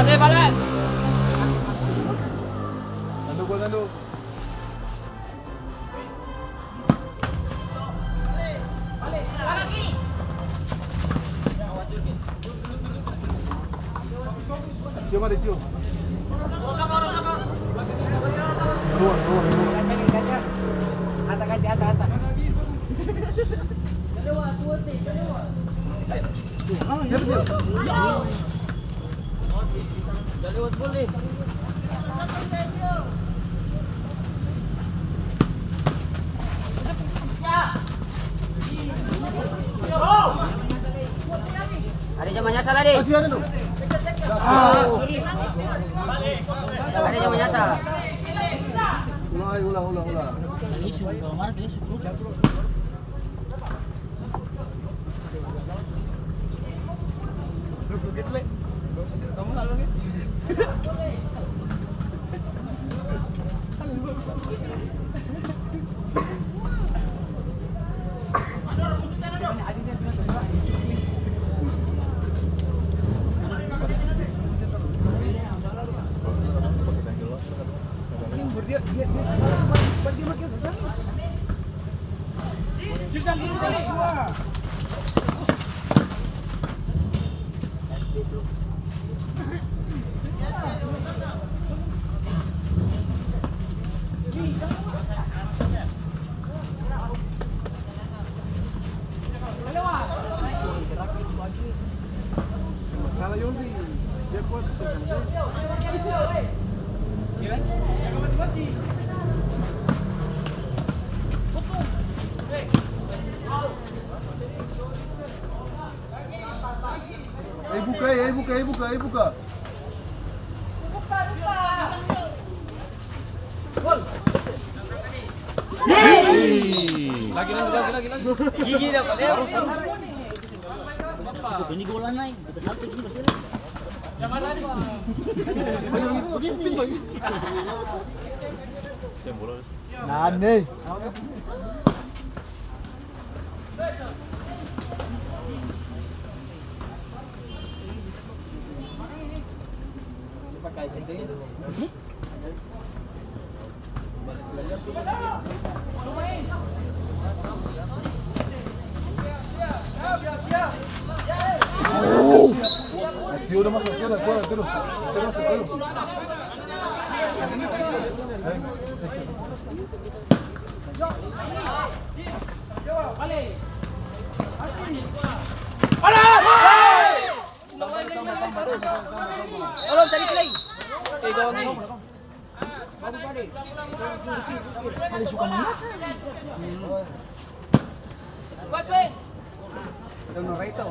balas. Tanduk, gol tanduk. Cium ada cium. Keluar. Atas. Siap. Dah lewat boleh. Ada jam nyasar tadi. Masih ada dong. Ada jam nyasar. Ulang. Isu, kemarin isu. Salah Yondi. Dia kuat. Buka. Lagi. Gigi dapat ya. Ini golan naik, betul satu ini pasti. Nane. Dia udah masuk, turun. Tolong cari play. Gawang ini. Ada suka manas. Buat play. Yang norai itu.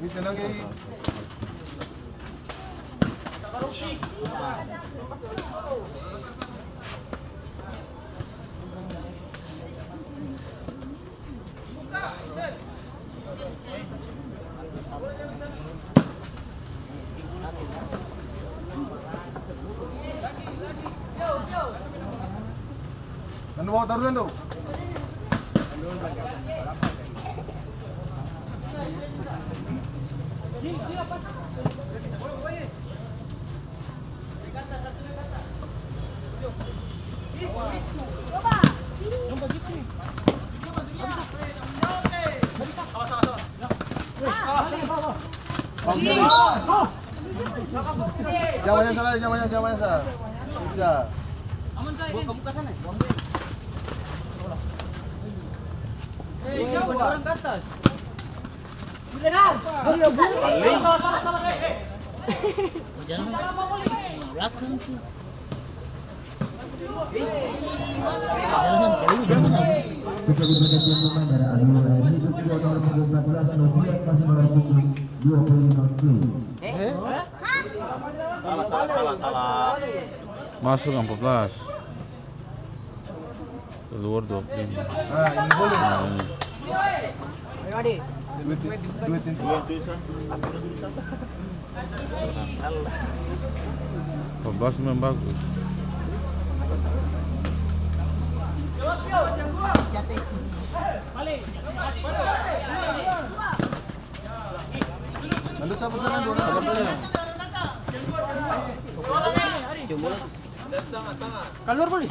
Ini lagi. Bawa taruhan dong. Coba. Jamannya salah, jamannya salah. Bisa. Kamu ke sana. Jauh orang ke atas. Jangan belakang tuh. Kita bergantian pemain dari Ayu Lain itu juga nomor 14 Novia kasih nomor punggung 25 Salah. Masuk 14. Keluar 25. Nah, ini boleh. Nah, ini. Duitin. Babas memang bagus. Lalu siapa sana dua orang? Keluar boleh.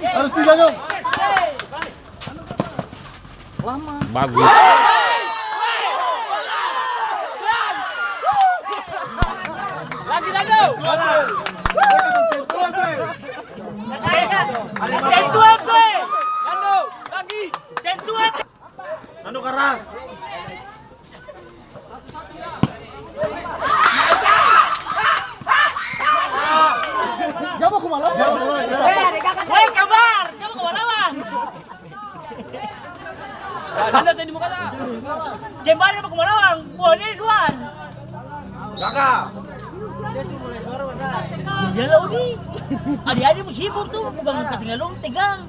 Harus tiga dong. Bagus. Lagi Dado. Lagi. Anu keras. Siapa kumalah? Kabar, kamu ke lawan. Dado saya di muka tak. Jembar apa ke lawan? Boleh luar. Kakak. Ya lah Udi. Adik-adik mau sibuk tuh, bukan kasih ngalung, tegang.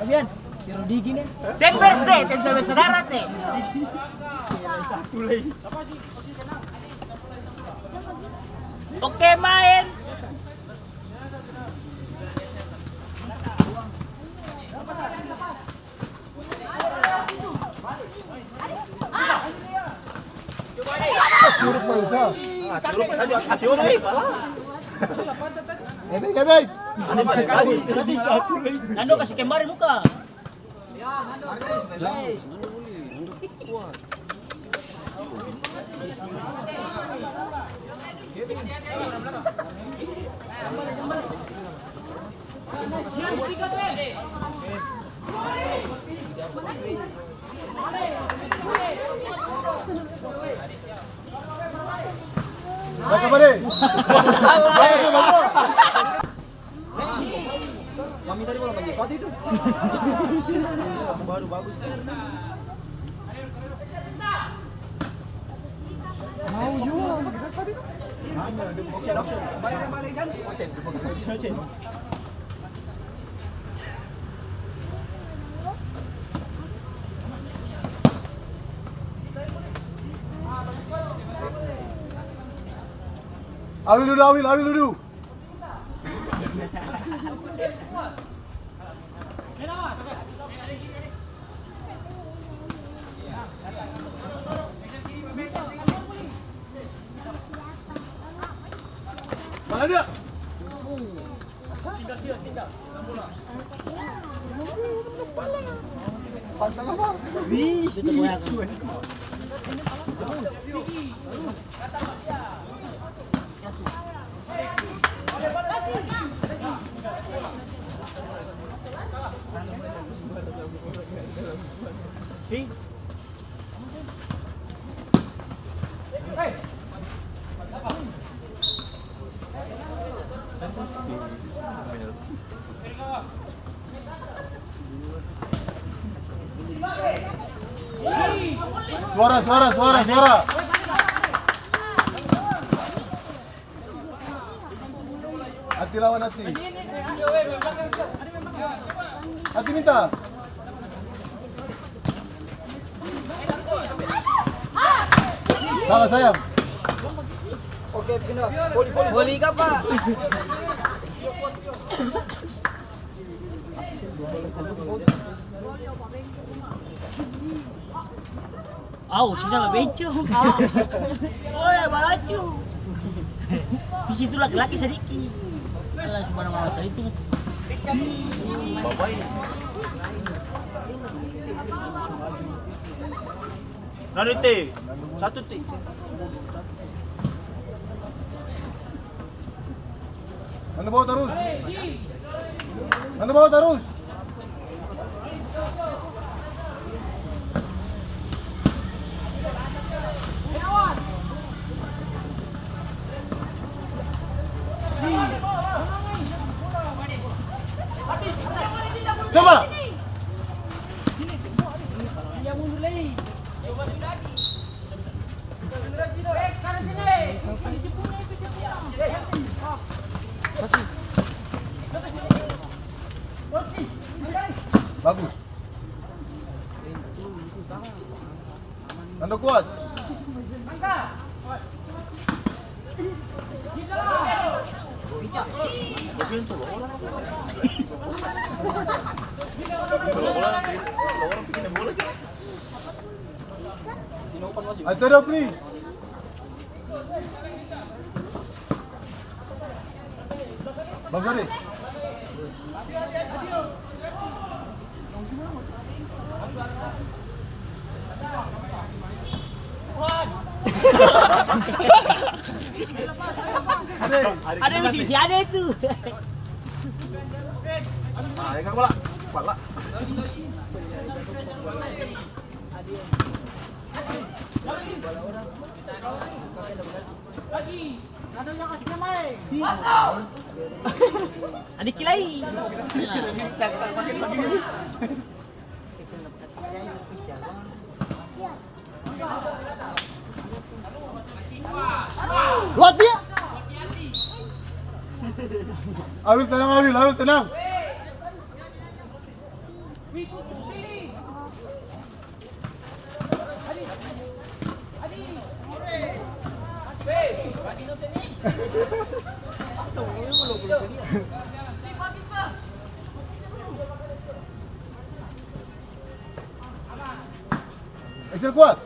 Abian, biar digi nih. Tempers deh, tempers saudara teh. Oke main. Curug bangsa. Ebek. Nando kasih kemarin muka. Baca pada. Mami tadi bola bagi sepatu itu. Baru bagus. Mau jual. Balik ganti. Ocen. Awil dulu. Mana dia? Tinggal. Pantang apa? Suara. Hati lawan hati. Hati minta. Salah sayang. Oke, pindah. Voli ka pa. Sisa nggak bencong. Balacu. Di situ laki-laki sedikit. Alah, cuma nama saya itu. Babay. Narite. Satu ti. Ano ba terus? Ano ba terus? Coba. Bagus. Anda kuat. Ada dah please. Bagus ni. Ada yang sisi ada itu. Ah, yang bola. Bola. Adik kilai. Luat dia. Awil tenang, Awil tenang. Excel kuat.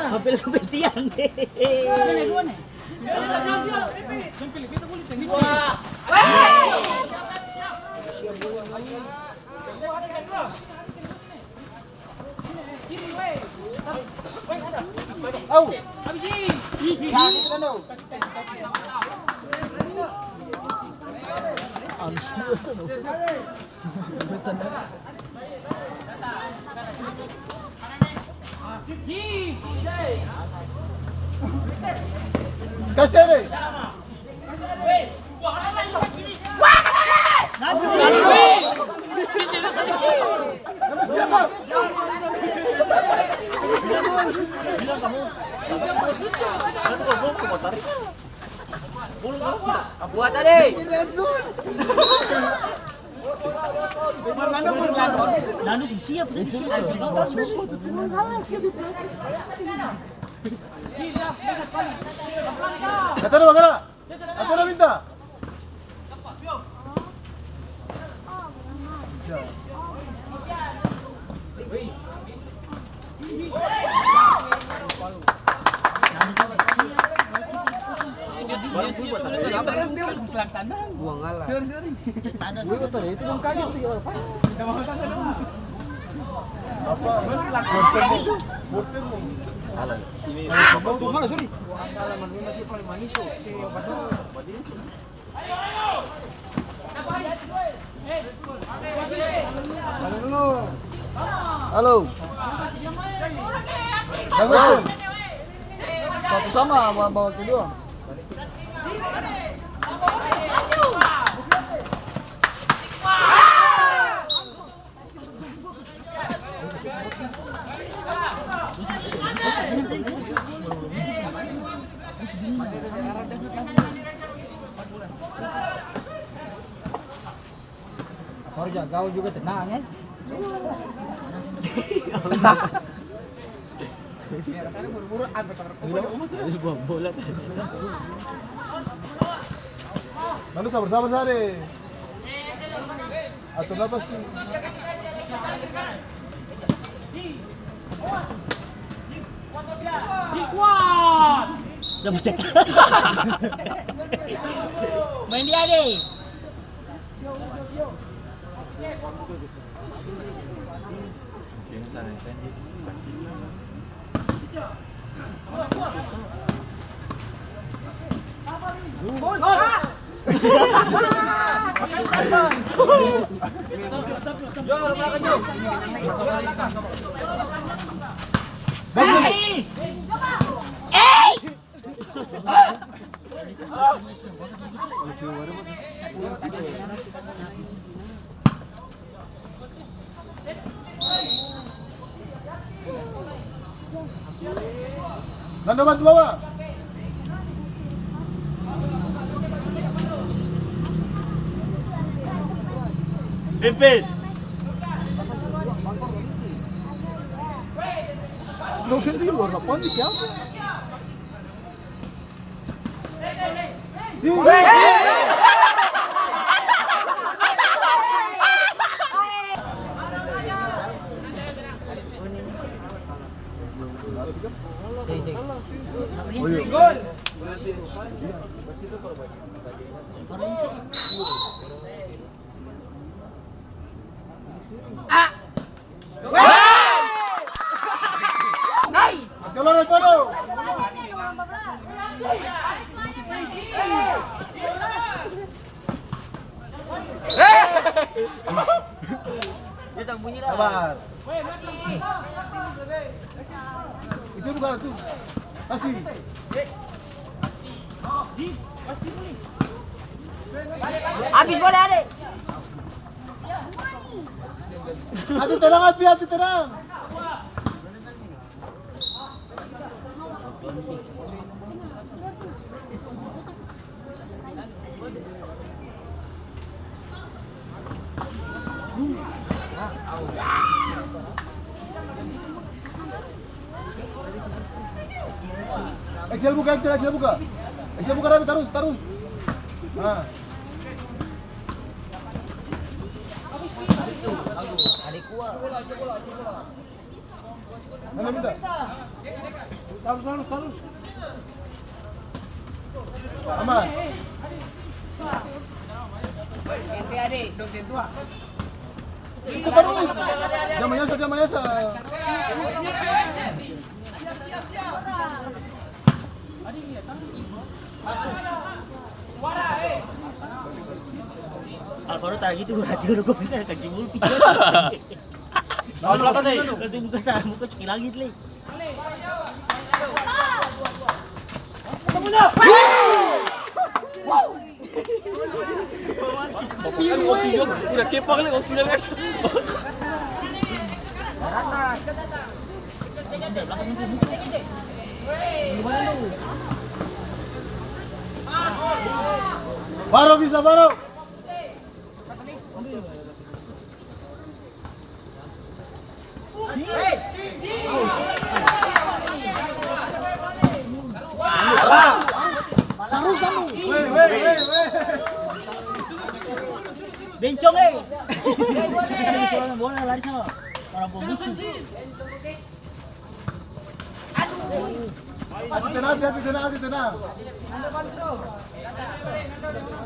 Hampir kepetian. Au. Kasih ni. Buat tadi. Nanu sih siap. Kata dulu, kata. Apa dah minta? Buang ngalah. Apa? Border mo. Sorry. Halo. Halo. Satu sama bawa kedua. Harus kau juga tenang ya. Lalu sabar sare. Atau lapas tu. Udah baca. Main dia deh. Nando bantu bawa. Pimpin. Não senti luar, não pode que Keluar Alvaro. Dia tak bunyi dah. Sabar. Itu bukan tu. Kasih. Habis bola adik. Hati tenang, hati tenang. Excel buka. Excel buka Rabi, taruh. Nah. Adik kuat. Mana minta? Taruh. Aman. Ente adik, dong tua. Itu terus. Jangan mayasa. Alvaro tadi gitu hati udah gue pindah ke Jumul pikir. Lawan belakang deh. Langsung muka cuci langit le. Kan oksigen, udah kepang le oksigen action. Baro bisa baro. Terus kamu. Weh. Bencong bola lari sama orang pembusuh. Hati tenang.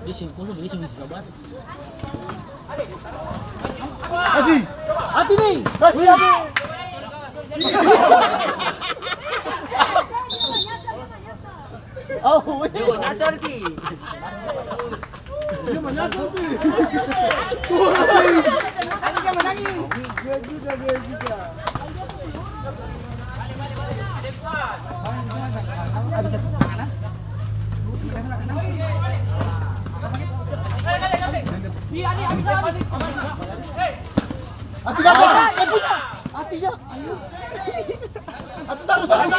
Dia sungguh sabar. Kasih. Hati nih. Kasih. Oh, Yo, nyasar ki. dia menyasar tuh. Dia menangis. Dia juga. Hati kamu. Hatinya. Ayo. Hati taruh sana.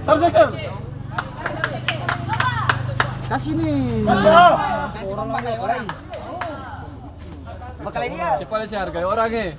Taruh saja. Kasih nih. Orang pakai orang. Bakal dia. Cepat sih harga orangnya.